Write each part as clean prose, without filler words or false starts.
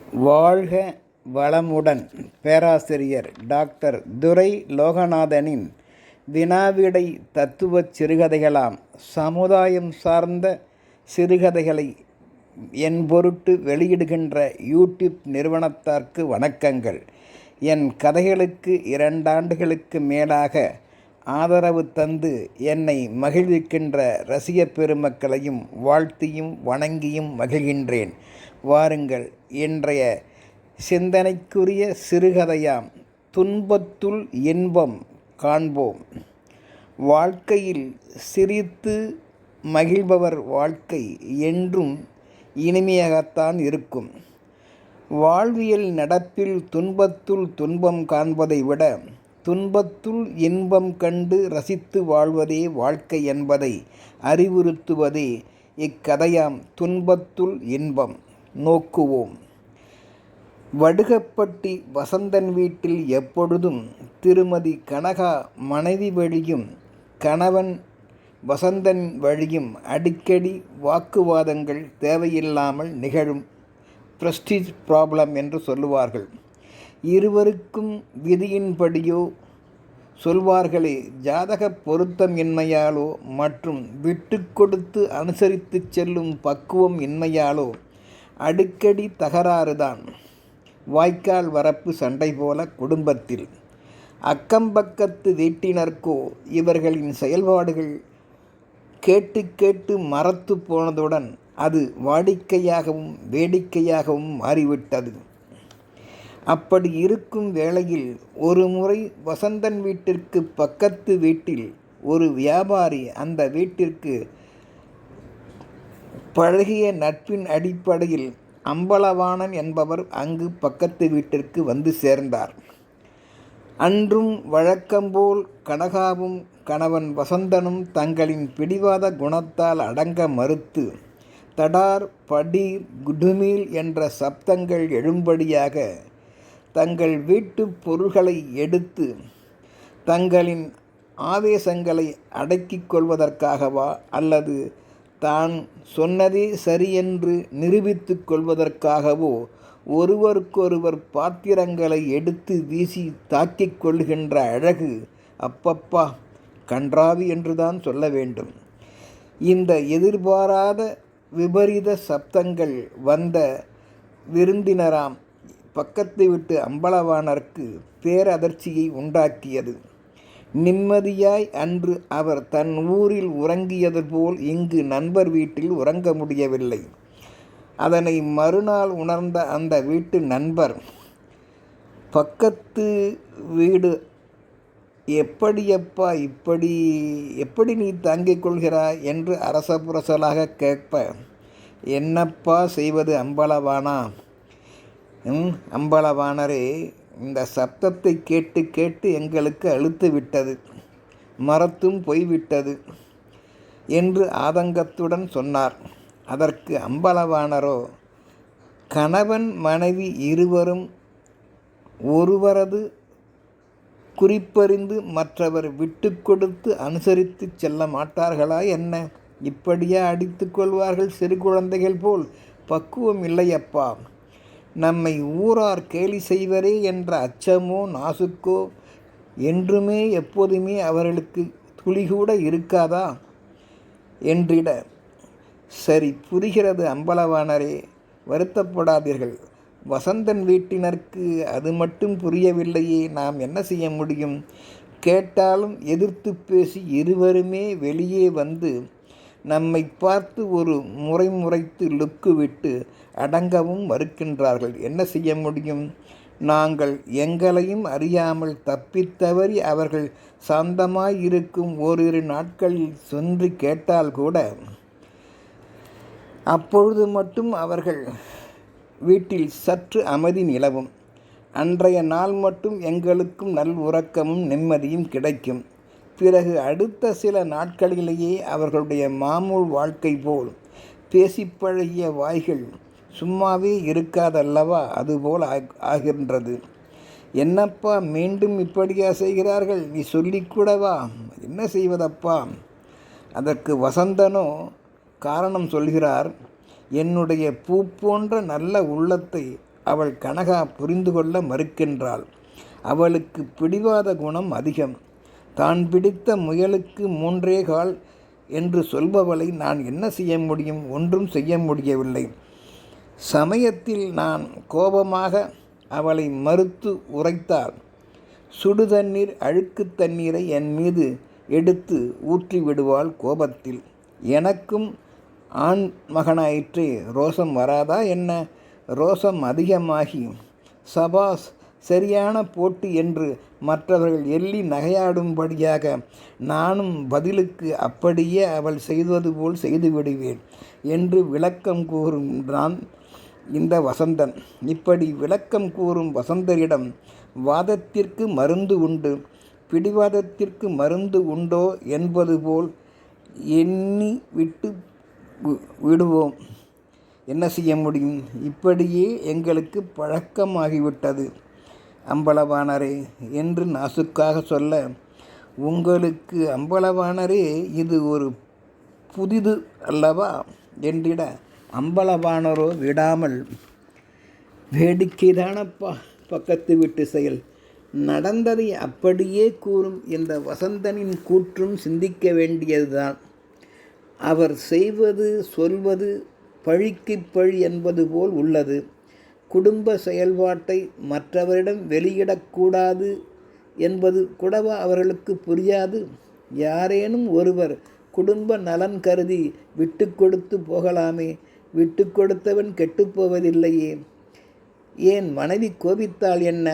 வாழ்க வளமுடன்! பேராசிரியர் டாக்டர் துரை லோகநாதனின் வினாவிடை தத்துவச் சிறுகதைகளாம் சமுதாயம் சார்ந்த சிறுகதைகளை என் பொருட்டு வெளியிடுகின்ற யூடியூப் நிறுவனத்தார்க்கு வணக்கங்கள். என் கதைகளுக்கு 2 ஆண்டுகளுக்கு மேலாக ஆதரவு தந்து என்னை மகிழ்விக்கின்ற ரசிக பெருமக்களையும் வாழ்த்தியும் வணங்கியும் மகிழ்கின்றேன். வாருங்கள், இன்றைய சிந்தனைக்குரிய சிறுகதையாம் துன்பத்துள் இன்பம் காண்போம். வாழ்க்கையில் சிரித்து மகிழ்பவர் வாழ்க்கை என்றும் இனிமையாகத்தான் இருக்கும். வாழ்வியல் நடப்பில் துன்பத்துள் துன்பம் காண்பதை விட துன்பத்துள் இன்பம் கண்டு ரசித்து வாழ்வதே வாழ்க்கை என்பதை அறிவுறுத்துவதே இக்கதையாம் துன்பத்துள் இன்பம். நோக்குவோம். வடுகப்பட்டி வசந்தன் வீட்டில் எப்பொழுதும் திருமதி கனகா மனைவி வழியும் கணவன் வசந்தன் வழியும் அடிக்கடி வாக்குவாதங்கள் தேவையில்லாமல் நிகழும். பிரஸ்டீஜ் ப்ராப்ளம் என்று சொல்லுவார்கள். இருவருக்கும் விதியின்படியோ சொல்வார்களே ஜாதக பொருத்தம் இன்மையாலோ மற்றும் விட்டு கொடுத்து அனுசரித்து செல்லும் பக்குவம் இன்மையாலோ அடிக்கடி தகராறுதான். வாய்க்கால் வரப்பு சண்டை போல குடும்பத்தில். அக்கம்பக்கத்து வீட்டினர்க்கோ இவர்களின் செயல்பாடுகள் கேட்டு கேட்டு மறத்து போனதுடன் அது வாடிக்கையாகவும் வேடிக்கையாகவும் மாறிவிட்டது. அப்படி இருக்கும் வேளையில் ஒரு முறை வசந்தன் வீட்டிற்கு பக்கத்து வீட்டில் ஒரு வியாபாரி அந்த வீட்டிற்கு பழகிய நட்பின் அடிப்படையில் அம்பலவாணன் என்பவர் அங்கு பக்கத்து வீட்டிற்கு வந்து சேர்ந்தார். அன்றும் வழக்கம்போல் கனகாவும் கணவன் வசந்தனும் தங்களின் பிடிவாத குணத்தால் அடங்க மறுத்து தடார் படீர் குடுமீல் என்ற சப்தங்கள் எழும்படியாக தங்கள் வீட்டு பொருள்களை எடுத்து தங்களின் ஆவேசங்களை அடக்கிக் கொள்வதற்காகவா அல்லது தான் சொன்னதே சரியென்று நிரூபித்து கொள்வதற்காகவோ ஒருவருக்கொருவர் பாத்திரங்களை எடுத்து வீசி தாக்கிக் கொள்கின்ற அழகு அப்பப்பா கன்றாவி என்றுதான் சொல்ல வேண்டும். இந்த எதிர்பாராத விபரீத சப்தங்கள் வந்த விருந்தினராம் பக்கத்து வீட்டு அம்பலவாணருக்கு பேரதிர்ச்சியை உண்டாக்கியது. நிம்மதியாய் அன்று அவர் தன் ஊரில் உறங்கியது போல் இங்கு நண்பர் வீட்டில் உறங்க முடியவில்லை. அதனை மறுநாள் உணர்ந்த அந்த வீட்டு நண்பர், பக்கத்து வீடு எப்படியப்பா எப்படி நீ தாங்கிக் கொள்கிறாய் என்று அரசபுரசலாக கேட்ப, என்னப்பா செய்வது அம்பலவானா? அம்பலவானரே, இந்த சப்தத்தை கேட்டு கேட்டு எங்களுக்கு அழுத்து விட்டது, மரத்தும் போய்விட்டது என்று ஆதங்கத்துடன் சொன்னார். அதற்கு அம்பலவானரோ, கணவன் மனைவி இருவரும் ஒருவரது குறிப்பறிந்து மற்றவர் விட்டு கொடுத்து அனுசரித்து செல்ல மாட்டார்களா என்ன? இப்படியா அடித்து கொள்வார்கள் சிறு குழந்தைகள் போல்? பக்குவம் இல்லையப்பா. நம்மை ஊரார் கேலி செய்வரே என்ற அச்சமோ நாசுக்கோ என்றுமே எப்போதுமே அவர்களுக்கு துளிகூட இருக்காதா என்றிட, சரி புரிகிறது அம்பலவானரே, வருத்தப்படாதீர்கள். வசந்தன் வீட்டினருக்கு அது மட்டும் புரியவில்லையே, நாம் என்ன செய்ய முடியும்? கேட்டாலும் எதிர்த்து பேசி இருவருமே வெளியே வந்து நம்மை பார்த்து ஒரு முறைத்து லுக்கு விட்டு அடங்கவும் மறுக்கின்றார்கள். என்ன செய்ய முடியும்? நாங்கள் எங்களையும் அறியாமல் தப்பித்தவறி அவர்கள் சாந்தமாயிருக்கும் ஓரிரு நாட்களில் சென்று கேட்டால் கூட அப்பொழுது மட்டும் அவர்கள் வீட்டில் சற்று அமைதி நிலவும். அன்றைய நாள் மட்டும் எங்களுக்கும் நல் உறக்கமும் நிம்மதியும் கிடைக்கும். பிறகு அடுத்த சில நாட்களிலேயே அவர்களுடைய மாமூல் வாழ்க்கை போல் பேசிப்பழகிய வாய்கள் சும்மாவே இருக்காதல்லவா, அதுபோல் ஆகின்றது. என்னப்பா மீண்டும் இப்படியா செய்கிறார்கள்? நீ சொல்லிக்கூடவா? என்ன செய்வதப்பா? அதற்கு வசந்தனோ காரணம் சொல்கிறார். என்னுடைய பூ போன்ற நல்ல உள்ளத்தை அவள் கனகா புரிந்து கொள்ள மறுக்கின்றாள். அவளுக்கு பிடிவாத குணம் அதிகம். தான் பிடித்த முயலுக்கு 3 கால் என்று சொல்பவளை நான் என்ன செய்ய முடியும்? ஒன்றும் செய்ய முடியவில்லை. சமயத்தில் நான் கோபமாக அவளை மறுத்து உரைத்தாள். சுடுதண்ணீர் அழுக்கு தண்ணீரை என் மீது எடுத்து ஊற்றி விடுவாள் கோபத்தில். எனக்கும் ஆண் மகனாயிற்றே, ரோசம் வராதா என்ன? ரோசம் அதிகமாகி சபாஸ், சரியான போட்டி என்று மற்றவர்கள் எள்ளி நகையாடும்படியாக நானும் பதிலுக்கு அப்படியே அவள் செய்வது போல் செய்துவிடுவேன் என்று விளக்கம் கூறுகின்றான் இந்த வசந்தன். இப்படி விளக்கம் கூறும் வசந்தரிடம் வாதத்திற்கு மருந்து உண்டு, பிடிவாதத்திற்கு மருந்து உண்டோ என்பது போல் எண்ணி விடுவோம். என்ன செய்ய முடியும்? இப்படியே எங்களுக்கு பழக்கமாகிவிட்டது அம்பலவாணரே என்று நாசுக்காக சொல்ல, உங்களுக்கு அம்பலவாணரே இது ஒரு புதிது அல்லவா என்றிட, அம்பலவாணரோ விடாமல், வேடிக்கைதானப்பா பக்கத்து வீட்டு செயல், நடந்ததை அப்படியே கூறும் இந்த வசந்தனின் கூற்றும் சிந்திக்க வேண்டியதுதான். அவர் செய்வது சொல்வது பழிக்கு பழி என்பது போல் உள்ளது. குடும்ப செயல்பாட்டை மற்றவரிடம் வெளியிடக்கூடாது என்பது கூடவா அவர்களுக்கு புரியாது? யாரேனும் ஒருவர் குடும்ப நலன் கருதி விட்டு கொடுத்து போகலாமே. விட்டு கொடுத்தவன் கெட்டுப்போவதில்லையே. ஏன் மனைவி கோபித்தாள் என்ன?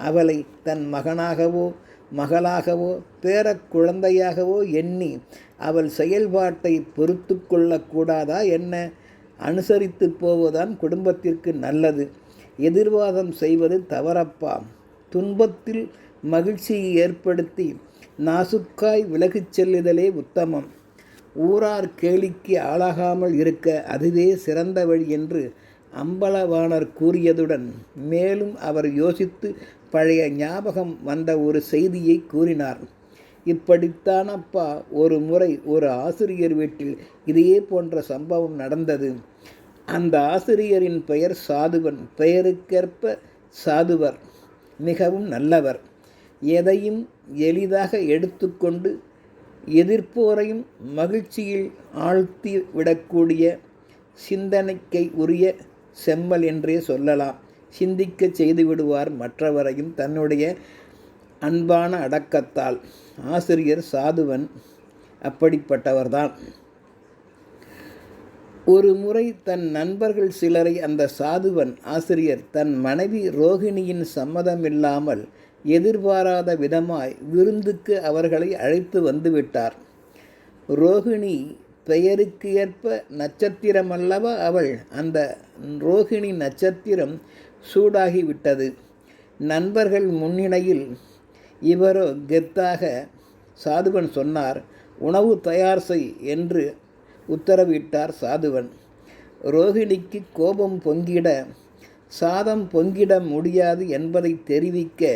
அவளை தன் மகனாகவோ மகளாகவோ பேர குழந்தையாகவோ எண்ணி அவள் செயல்பாட்டை பொறுத்து கொள்ளக்கூடாதா என்ன? அனுசரித்து போவதுதான் குடும்பத்திற்கு நல்லது. எதிர்வாதம் செய்வது தவறப்பா. துன்பத்தில் மகிழ்ச்சியை ஏற்படுத்தி நாசுக்காய் விலகிச் செல்லுதலே உத்தமம். ஊரார் கேலிக்கு ஆளாகாமல் இருக்க அதுவே சிறந்த வழி என்று அம்பலவாணர் கூறியதுடன் மேலும் அவர் யோசித்து பழைய ஞாபகம் வந்த ஒரு செய்தியை கூறினார். இப்படித்தானப்பா ஒரு முறை ஒரு ஆசிரியர் வீட்டில் இதே போன்ற சம்பவம் நடந்தது. அந்த ஆசிரியரின் பெயர் சாதுவன். பெயருக்கேற்ப சாதுவர். மிகவும் நல்லவர். எதையும் எளிதாக எடுத்துக்கொண்டு எதிர்ப்போரையும் மகிழ்ச்சியில் ஆழ்த்தி விடக்கூடிய சிந்தனைக்கை உரிய செம்மல் என்றே சொல்லலாம். சிந்திக்க செய்து விடுவார் மற்றவரையும் தன்னுடைய அன்பான அடக்கத்தால். ஆசிரியர் சாதுவன் அப்படிப்பட்டவர்தான். ஒரு முறை தன் நண்பர்கள் சிலரை அந்த சாதுவன் ஆசிரியர் தன் மனைவி ரோகிணியின் சம்மதமில்லாமல் எதிர்பாராத விதமாய் விருந்துக்கு அவர்களை அழைத்து வந்துவிட்டார். ரோகிணி பெயருக்கு ஏற்ப நட்சத்திரமல்லவா அவள். அந்த ரோகிணி நட்சத்திரம் சூடாகிவிட்டது. நண்பர்கள் முன்னிலையில் இவரோ கெத்தாக சாதுவன் சொன்னார். உணவு தயார் செய் என்று உத்தரவிட்டார் சாதுவன். ரோகிணிக்கு கோபம் பொங்கிட, சாதம் பொங்கிட முடியாது என்பதை தெரிவிக்க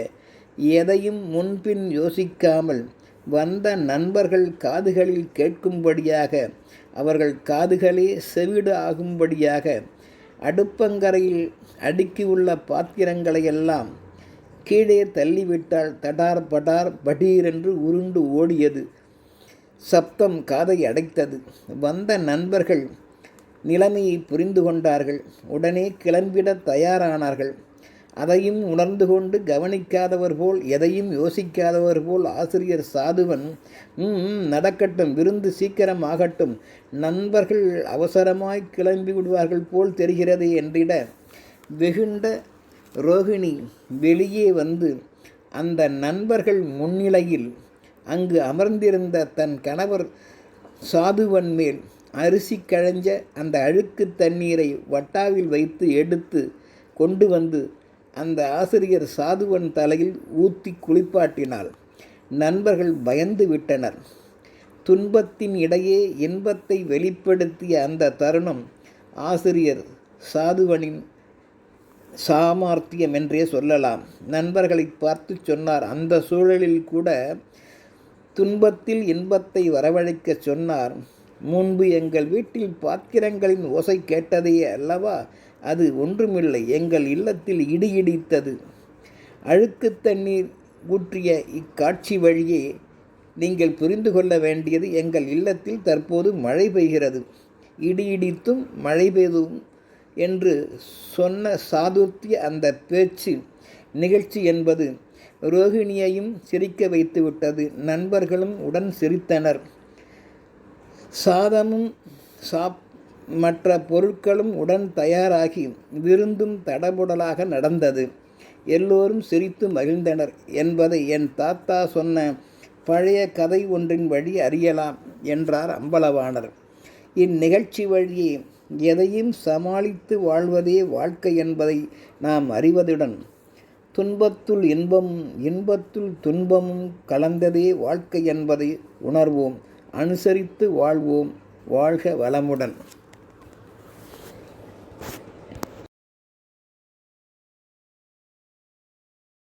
எதையும் முன்பின் யோசிக்காமல் வந்த நண்பர்கள் காதுகளில் கேட்கும்படியாக, அவர்கள் காதுகளே செவிடு ஆகும்படியாக அடுப்பங்கரையில் அடுக்கியுள்ள பாத்திரங்களையெல்லாம் கீழே தள்ளிவிட்டால் தடார் படார் படீரென்று உருண்டு ஓடியது. சப்தம் காதை அடைத்தது. வந்த நண்பர்கள் நிலைமையை புரிந்து கொண்டார்கள். உடனே கிளம்பிட தயாரானார்கள். அதையும் உணர்ந்து கொண்டு கவனிக்காதவர் போல், எதையும் யோசிக்காதவர் போல் ஆசிரியர் சாதுவன், நடக்கட்டும், விருந்து சீக்கிரம் ஆகட்டும், நண்பர்கள் அவசரமாய் கிளம்பி விடுவார்கள் போல் தெரிகிறது என்றிட, வெகுண்ட ரோகிணி வெளியே வந்து அந்த நண்பர்கள் முன்னிலையில் அங்கு அமர்ந்திருந்த தன் கணவர் சாதுவன் மேல் அரிசி களைஞ்ச அந்த அழுக்கு தண்ணீரை வட்டாவில் வைத்து எடுத்து கொண்டு வந்து அந்த ஆசிரியர் சாதுவன் தலையில் ஊற்றி குளிப்பாட்டினாள். நண்பர்கள் பயந்து விட்டனர். துன்பத்தின் இடையே இன்பத்தை வெளிப்படுத்திய அந்த தருணம் ஆசிரியர் சாதுவனின் சாமர்த்தியம் என்றே சொல்லலாம். நண்பர்களை பார்த்து சொன்னார். அந்த சூழலில் கூட துன்பத்தில் இன்பத்தை வரவழைக்க சொன்னார். முன்பு எங்கள் வீட்டில் பாத்திரங்களின் ஓசை கேட்டதே அல்லவா? அது ஒன்றுமில்லை, எங்கள் இல்லத்தில் இடி இடித்தது. அழுக்கு தண்ணீர் ஊற்றிய இக்காட்சி வழியே நீங்கள் புரிந்து கொள்ள வேண்டியது, எங்கள் இல்லத்தில் தற்போது மழை பெய்கிறது. இடி இடித்தும் மழை பெய்தும் என்று சொன்ன சாதுர்த்திய அந்த பேச்சு நிகழ்ச்சி என்பது ரோகிணியையும் சிரிக்க வைத்துவிட்டது. நண்பர்களும் உடன் சிரித்தனர். சாதமும் மற்ற பொருட்களும் உடன் தயாராகி விருந்தும் தடபுடலாக நடந்தது. எல்லோரும் சிரித்து மகிழ்ந்தனர் என்பதை என் தாத்தா சொன்ன பழைய கதை ஒன்றின் வழி அறியலாம் என்றார் அம்பலவாணர். இந்நிகழ்ச்சி வழியே எதையும் சமாளித்து வாழ்வதே வாழ்க்கை என்பதை நாம் அறிவதுடன், துன்பத்துள் இன்பமும் இன்பத்துள் துன்பமும் கலந்ததே வாழ்க்கை என்பதை உணர்வோம். அனுசரித்து வாழ்வோம். வாழ்க வளமுடன்.